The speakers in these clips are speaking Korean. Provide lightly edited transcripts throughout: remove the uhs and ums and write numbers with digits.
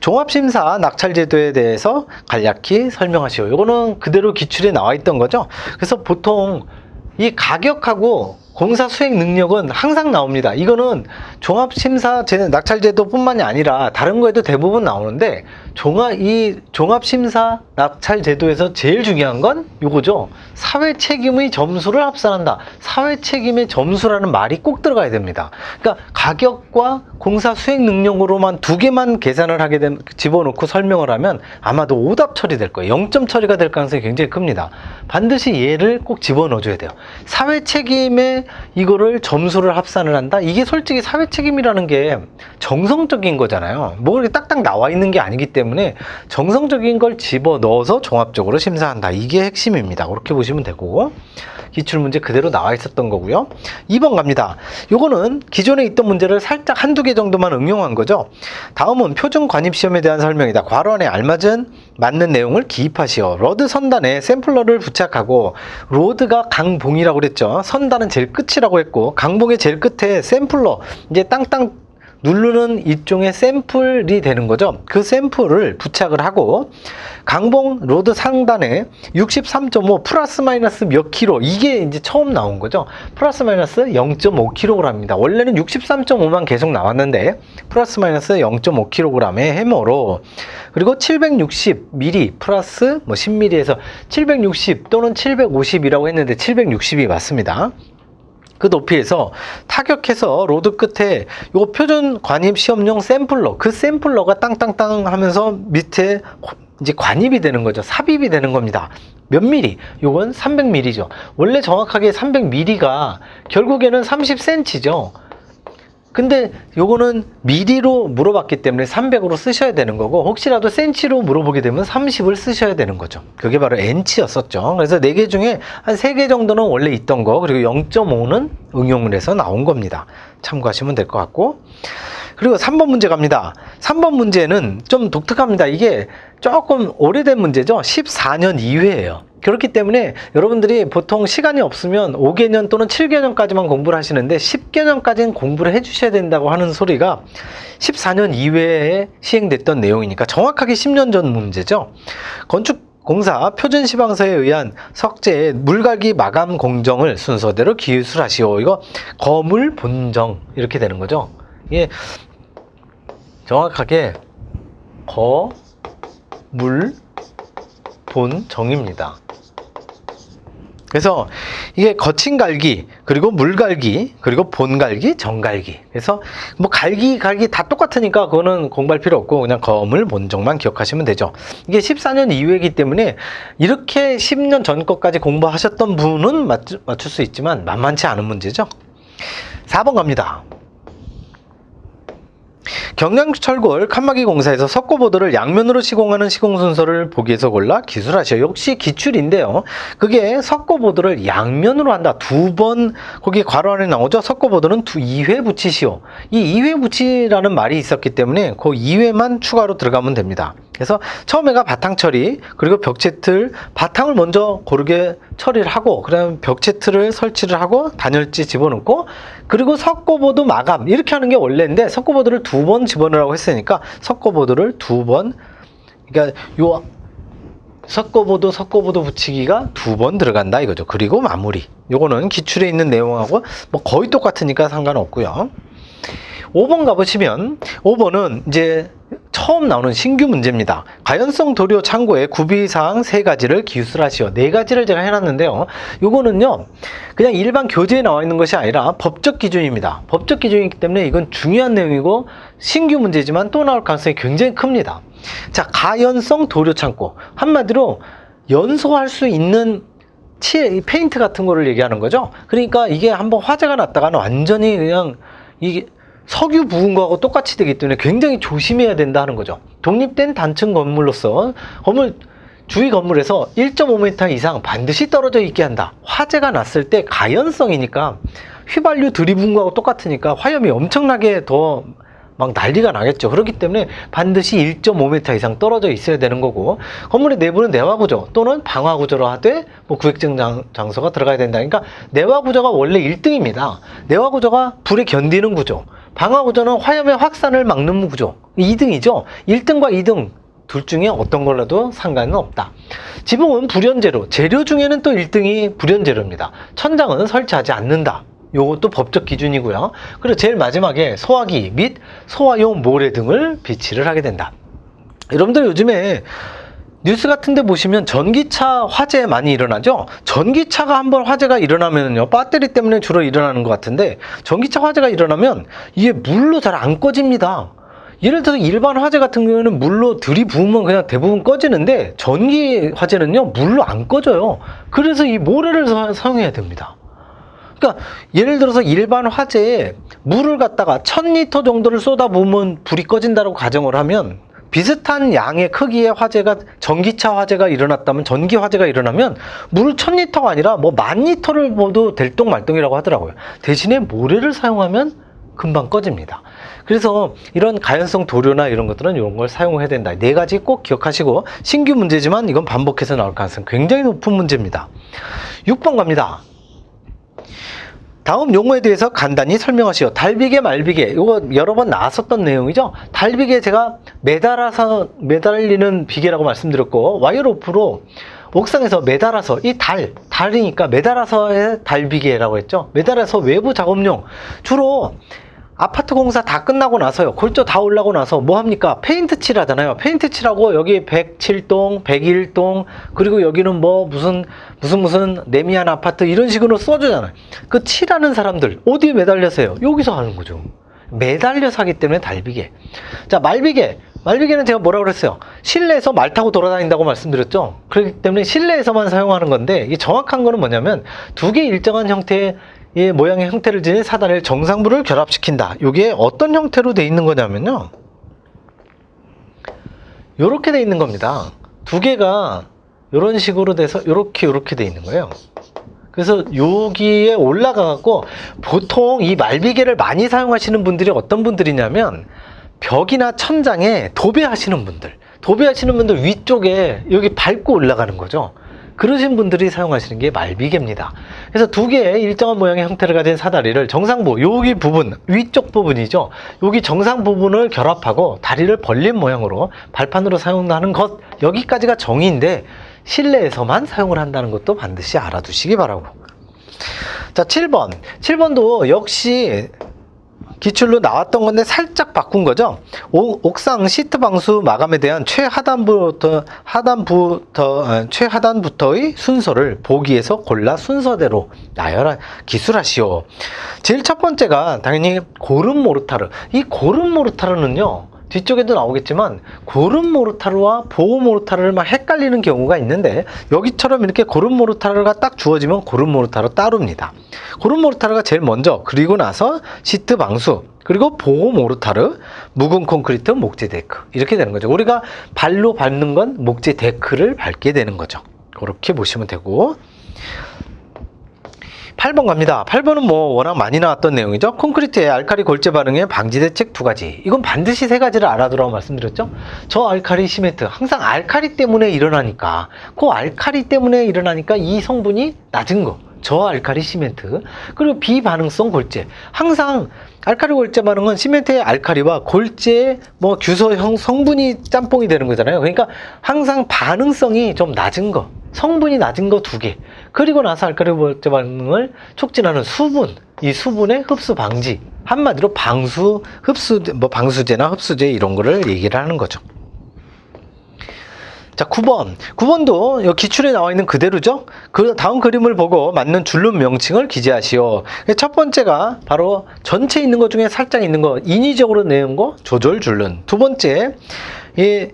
종합심사 낙찰제도에 대해서 간략히 설명하시오. 이거는 그대로 기출에 나와 있던 거죠. 그래서 보통 이 가격하고 공사 수행 능력은 항상 나옵니다. 이거는 종합심사 낙찰제도뿐만이 아니라 다른 거에도 대부분 나오는데 이 종합심사 낙찰제도에서 제일 중요한 건 이거죠. 사회책임의 점수를 합산한다. 사회책임의 점수라는 말이 꼭 들어가야 됩니다. 그러니까 가격과 공사 수행 능력으로만 두 개만 계산을 하게 되면 집어넣고 설명을 하면 아마도 오답 처리될 거예요. 0점 처리가 될 가능성이 굉장히 큽니다. 반드시 얘를 꼭 집어넣어줘야 돼요. 사회책임의 이거를 점수를 합산을 한다? 이게 솔직히 사회책임이라는 게 정성적인 거잖아요. 뭐 그렇게 딱딱 나와 있는 게 아니기 때문에 정성적인 걸 집어넣어서 종합적으로 심사한다. 이게 핵심입니다. 그렇게 보시면 되고 기출문제 그대로 나와 있었던 거고요. 2번 갑니다. 요거는 기존에 있던 문제를 살짝 한두 개 정도만 응용한 거죠. 다음은 표준 관입시험에 대한 설명이다. 괄호 안에 맞는 내용을 기입하시오. 러드 선단에 샘플러를 부착하고 로드가 강봉이라고 그랬죠. 선단은 제일 끝이라고 했고 강봉의 제일 끝에 샘플러 이제 땅땅 누르는 일종의 샘플이 되는 거죠. 그 샘플을 부착을 하고 강봉 로드 상단에 63.5 플러스 마이너스 몇 킬로 이게 이제 처음 나온 거죠. 플러스 마이너스 0.5kg입니다. 원래는 63.5만 계속 나왔는데 플러스 마이너스 0.5kg의 해머로 그리고 760mm 플러스 10mm에서 760 또는 750이라고 했는데 760이 맞습니다. 그 높이에서 타격해서 로드 끝에 요 표준 관입 시험용 샘플러 그 샘플러가 땅땅땅 하면서 밑에 이제 관입이 되는 거죠. 삽입이 되는 겁니다. 몇 미리? 요건 300mm죠. 원래 정확하게 300mm가 결국에는 30cm죠. 근데 요거는 미리로 물어봤기 때문에 300으로 쓰셔야 되는 거고 혹시라도 센치로 물어보게 되면 30을 쓰셔야 되는 거죠. 그게 바로 엔치였었죠. 그래서 4개 중에 한 3개 정도는 원래 있던 거 그리고 0.5는 응용을 해서 나온 겁니다. 참고하시면 될 것 같고 그리고 3번 문제 갑니다. 3번 문제는 좀 독특합니다. 이게 조금 오래된 문제죠. 14년 이후예요. 그렇기 때문에 여러분들이 보통 시간이 없으면 5개년 또는 7개년까지만 공부를 하시는데 10개년까지는 공부를 해주셔야 된다고 하는 소리가 14년 이외에 시행됐던 내용이니까 정확하게 10년 전 문제죠. 건축공사 표준시방서에 의한 석재의 물갈기 마감 공정을 순서대로 기술하시오. 이거 거물 본정 이렇게 되는 거죠. 이게 정확하게 거물 본정입니다. 그래서 이게 거친 갈기, 그리고 물 갈기, 그리고 본 갈기, 정 갈기. 그래서 뭐 갈기 다 똑같으니까 그거는 공부할 필요 없고 그냥 거물 본정만 기억하시면 되죠. 이게 14년 이후이기 때문에 이렇게 10년 전 것까지 공부하셨던 분은 맞출 수 있지만 만만치 않은 문제죠. 4번 갑니다. 경량철골 칸막이 공사에서 석고보드를 양면으로 시공하는 시공 순서를 보기에서 골라 기술하시오. 역시 기출인데요. 그게 석고보드를 양면으로 한다. 2번 거기 괄호 안에 나오죠. 석고보드는 2회 붙이시오. 이 2회 붙이라는 말이 있었기 때문에 그 2회만 추가로 들어가면 됩니다. 그래서 처음에가 바탕 처리 그리고 벽체틀 바탕을 먼저 고르게 처리를 하고 그다음 벽체틀을 설치를 하고 단열재 집어넣고 그리고 석고보드 마감 이렇게 하는 게 원래인데 석고보드를 2번 집어넣으라고 했으니까 석고보드를 2번 그러니까 요 석고보드 붙이기가 2번 들어간다 이거죠. 그리고 마무리 요거는 기출에 있는 내용하고 뭐 거의 똑같으니까 상관없고요. 5번 가보시면 5번은 이제 처음 나오는 신규 문제입니다. 가연성 도료 창고의 구비사항 3가지를 기술하시오. 4가지를 제가 해놨는데요. 요거는요 그냥 일반 교재에 나와 있는 것이 아니라 법적 기준입니다. 법적 기준이기 때문에 이건 중요한 내용이고 신규 문제지만 또 나올 가능성이 굉장히 큽니다. 자, 가연성 도료 창고 한마디로 연소할 수 있는 페인트 같은 거를 얘기하는 거죠. 그러니까 이게 한번 화재가 났다가는 완전히 그냥 이게 석유 부은 거하고 똑같이 되기 때문에 굉장히 조심해야 된다 하는 거죠. 독립된 단층 건물로서 주위 건물에서 1.5m 이상 반드시 떨어져 있게 한다. 화재가 났을 때 가연성이니까 휘발유 들이부은 거하고 똑같으니까 화염이 엄청나게 더 막 난리가 나겠죠. 그렇기 때문에 반드시 1.5m 이상 떨어져 있어야 되는 거고, 건물의 내부는 내화 구조 또는 방화 구조로 하되 뭐 구획정 장소가 들어가야 된다. 그러니까 내화 구조가 원래 1등입니다. 내화 구조가 불에 견디는 구조, 방화 구조는 화염의 확산을 막는 구조, 2등이죠. 1등과 2등 둘 중에 어떤 걸로도 상관은 없다. 지붕은 불연재료, 재료 중에는 또 1등이 불연재료입니다. 천장은 설치하지 않는다. 요것도 법적 기준이고요. 그리고 제일 마지막에 소화기 및 소화용 모래 등을 비치를 하게 된다. 여러분들 요즘에 뉴스 같은 데 보시면 전기차 화재 많이 일어나죠? 전기차가 한번 화재가 일어나면요, 배터리 때문에 주로 일어나는 것 같은데, 전기차 화재가 일어나면 이게 물로 잘 안 꺼집니다. 예를 들어서 일반 화재 같은 경우에는 물로 들이부으면 그냥 대부분 꺼지는데, 전기 화재는요 물로 안 꺼져요. 그래서 이 모래를 사용해야 됩니다. 그러니까 예를 들어서 일반 화재에 물을 갖다가 1000리터 정도를 쏟아부으면 불이 꺼진다고 가정을 하면, 비슷한 양의 크기의 화재가, 전기차 화재가 일어났다면, 전기 화재가 일어나면 물을 1000리터가 아니라 뭐 10,000리터를 부어도 될똥말똥이라고 하더라고요. 대신에 모래를 사용하면 금방 꺼집니다. 그래서 이런 가연성 도료나 이런 것들은 이런 걸 사용해야 된다. 4가지 꼭 기억하시고, 신규 문제지만 이건 반복해서 나올 가능성이 굉장히 높은 문제입니다. 6번 갑니다. 다음 용어에 대해서 간단히 설명하시오. 달비개, 말비개, 이거 여러 번 나왔었던 내용이죠. 달비개 제가 매달리는 비계라고 말씀드렸고, 와이어로프로 옥상에서 매달아서, 이 달이니까 매달아서의 달비계라고 했죠. 매달아서 외부 작업용, 주로 아파트 공사 다 끝나고 나서요, 골조 다 올라고 나서 뭐 합니까? 페인트 칠하잖아요. 페인트 칠하고 여기 107동, 101동, 그리고 여기는 뭐 무슨 레미안 아파트 이런 식으로 써주잖아요. 그 칠하는 사람들 어디에 매달려서요? 여기서 하는 거죠. 매달려서 하기 때문에 달비계. 자, 말비계는 제가 뭐라고 그랬어요? 실내에서 말 타고 돌아다닌다고 말씀드렸죠. 그렇기 때문에 실내에서만 사용하는 건데, 이게 정확한 거는 뭐냐면, 두 개의 일정한 형태의 모양의 형태를 지닌 사단을 정상부를 결합시킨다. 이게 어떤 형태로 돼 있는 거냐면요, 요렇게 돼 있는 겁니다. 두 개가 이런 식으로 돼서 요렇게 돼 있는 거예요. 그래서 여기에 올라가 갖고, 보통 이 말비계를 많이 사용하시는 분들이 어떤 분들이냐면, 벽이나 천장에 도배하시는 분들 위쪽에 여기 밟고 올라가는 거죠. 그러신 분들이 사용하시는 게 말비계입니다. 그래서 두 개의 일정한 모양의 형태를 가진 사다리를 정상부, 여기 부분, 위쪽 부분이죠. 여기 정상 부분을 결합하고 다리를 벌린 모양으로 발판으로 사용하는 것, 여기까지가 정의인데, 실내에서만 사용을 한다는 것도 반드시 알아두시기 바라고. 자, 7번도 역시 기출로 나왔던 건데 살짝 바꾼 거죠. 옥상 시트 방수 마감에 대한 최하단부터의 순서를 보기에서 골라 순서대로 나열한 기술하시오. 제일 첫 번째가 당연히 고름 모르타르. 이 고름 모르타르는요, 뒤쪽에도 나오겠지만 고름 모르타르와 보호 모르타르를 막 헷갈리는 경우가 있는데, 여기처럼 이렇게 고름 모르타르가 딱 주어지면 고름 모르타르 따로입니다. 고름 모르타르가 제일 먼저, 그리고 나서 시트 방수, 그리고 보호 모르타르, 묵은 콘크리트, 목재 데크, 이렇게 되는 거죠. 우리가 발로 밟는 건 목재 데크를 밟게 되는 거죠. 그렇게 보시면 되고, 8번 갑니다. 8번은 뭐 워낙 많이 나왔던 내용이죠. 콘크리트의 알칼리 골재 반응의 방지 대책 2가지. 이건 반드시 3가지를 알아두라고 말씀드렸죠. 저 알칼리 시멘트, 항상 알칼리 때문에 일어나니까, 이 성분이 낮은 거, 저 알칼리 시멘트. 그리고 비반응성 골재, 항상 알칼리 골재 반응은 시멘트의 알칼리와 골재의 뭐 규소형 성분이 짬뽕이 되는 거잖아요. 그러니까 항상 반응성이 좀 낮은 거, 성분이 낮은 거 2개, 그리고 나서 알칼리 골재 반응을 촉진하는 수분, 이 수분의 흡수 방지, 한마디로 방수제나 흡수제 이런 거를 얘기를 하는 거죠. 자, 9번도 기출에 나와 있는 그대로죠. 그 다음 그림을 보고 맞는 줄눈 명칭을 기재하시오. 첫 번째가 바로 전체 있는 것 중에 살짝 있는 거, 인위적으로 내은 거 조절 줄눈. 두 번째, 이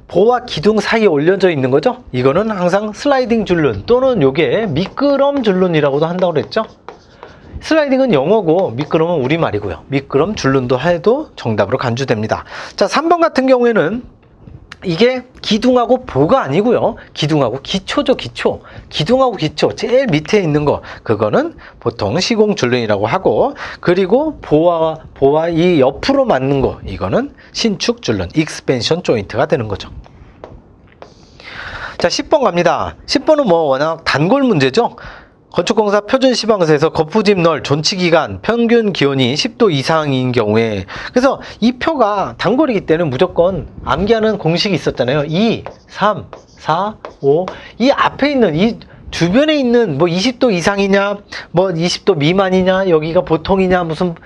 보와 기둥 사이에 올려져 있는 거죠. 이거는 항상 슬라이딩 줄눈, 또는 요게 미끄럼 줄눈이라고도 한다고 그랬죠. 슬라이딩은 영어고 미끄럼은 우리말이고요. 미끄럼 줄눈도 해도 정답으로 간주됩니다. 자, 3번 같은 경우에는 이게 기둥하고 보가 아니고요. 기둥하고 기초죠, 기초. 기둥하고 기초. 제일 밑에 있는 거. 그거는 보통 시공줄눈이라고 하고, 그리고 보와 이 옆으로 맞는 거. 이거는 신축줄눈, 익스펜션 조인트가 되는 거죠. 자, 10번 갑니다. 10번은 뭐 워낙 단골 문제죠. 건축공사 표준시방서에서 거푸집 널 존치기간 평균 기온이 10도 이상인 경우에, 그래서 이 표가 단골이기 때문에 무조건 암기하는 공식이 있었잖아요. 2, 3, 4, 5. 이 앞에 있는 이 주변에 있는 뭐 20도 이상이냐, 뭐 20도 미만이냐, 여기가 보통이냐, 무슨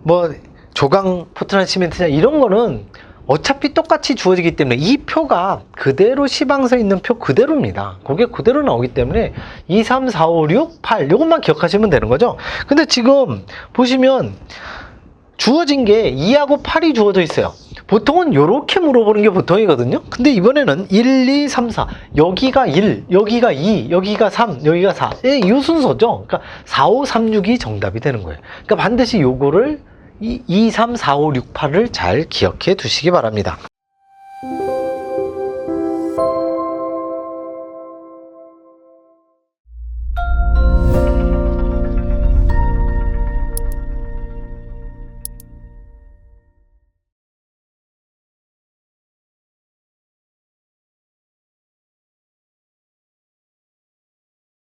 뭐 조강 포트란 시멘트냐, 이런 거는 어차피 똑같이 주어지기 때문에 이 표가 그대로 시방서에 있는 표 그대로입니다. 그게 그대로 나오기 때문에 2, 3, 4, 5, 6, 8 이것만 기억하시면 되는 거죠. 근데 지금 보시면 주어진 게 2하고 8이 주어져 있어요. 보통은 이렇게 물어보는 게 보통이거든요. 근데 이번에는 1, 2, 3, 4 여기가 1, 여기가 2, 여기가 3, 여기가 4 이 순서죠. 그러니까 4, 5, 3, 6이 정답이 되는 거예요. 그러니까 반드시 요거를 2, 3, 4, 5, 6, 8을 잘 기억해 두시기 바랍니다.